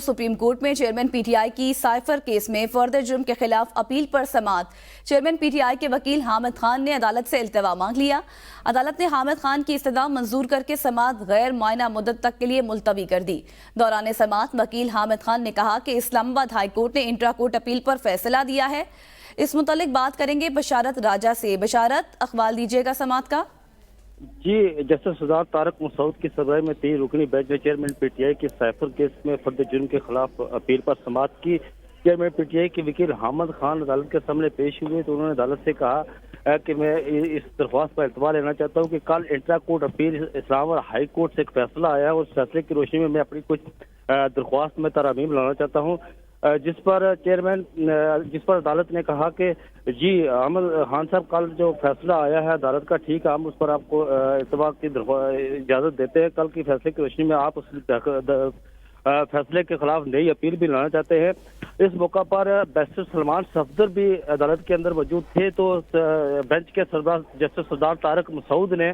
Supreme court में chairman PTI की cipher case में फर्दर जुर्म के खिलाफ अपील पर समाअत। चेयरमैन पीटीआई के वकील हामिद खान ने अदालत से इल्तिवा मांग लिया। अदालत ने हामिद खान की इस्तदा मंजूर करके समाअत गैर मुआयना मुद्दत तक के लिए मुलतवी कर दी। दौरान समाअत वकील हामिद खान ने कहा कि इस्लामाबाद हाई कोर्ट ने इंट्रा कोर्ट अपील पर फैसला दिया है। इस मुतालिक बात करेंगे बशारत राजा से। बशारत, अखबार दीजिएगा समाअत का। जी, जस्टिस सरदार तारक मसूद की सदर में 3 रुकनी बेंच ने चेयरमैन पीटीआई के साइफर केस में फर्द जुर्म के खिलाफ अपील पर समाअत की। चेयरमैन पीटीआई के वकील हामिद खान अदालत के सामने पेश हुए तो उन्होंने अदालत से कहा कि मैं इस दरख्वास्त पर इल्तवा लेना चाहता हूँ कि कल intra court appeal Islamabad high court से एक फैसला आया और उस फैसले की रोशनी में मैं अपनी कुछ दरख्वास्त में तरमीम लाना चाहता हूँ, जिस पर अदालत ने कहा कि जी हामिद खान साहब, कल जो फैसला आया है अदालत का, ठीक है, हम उस पर आपको इत्तबा की इजाज़त देते हैं। कल की फैसले की रोशनी में आप उस फैसले के खिलाफ नई अपील भी लाना चाहते हैं। इस मौका पर बैरिस्टर सलमान सफदर भी अदालत के अंदर मौजूद थे तो बेंच के सरदार जस्टिस सरदार तारक मसूद ने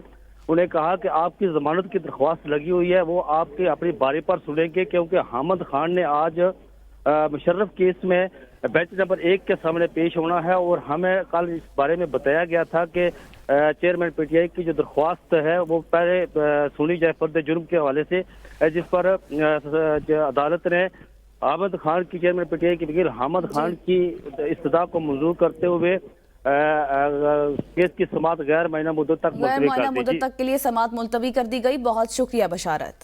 उन्हें कहा कि आपकी जमानत की दरख्वास्त लगी हुई है, वो आपकी अपनी बारी पर सुनेंगे, क्योंकि हामिद खान ने आज मुशर्रफ केस में बेंच नंबर 1 के सामने पेश होना है और हमें कल इस बारे में बताया गया था कि चेयरमैन पीटीआई की जो दरख्वास्त है वो पहले सुनी जाए फर्द जुर्म के हवाले से, जिस पर अदालत ने हामिद खान की चेयरमैन पीटीआई के वकील हामिद खान की इस्तदा को मंजूर करते हुए केस की समाअत गैर मुआयना मुद्दत तक के लिए समाअत मुलतवी कर दी गई। बहुत शुक्रिया बशारत।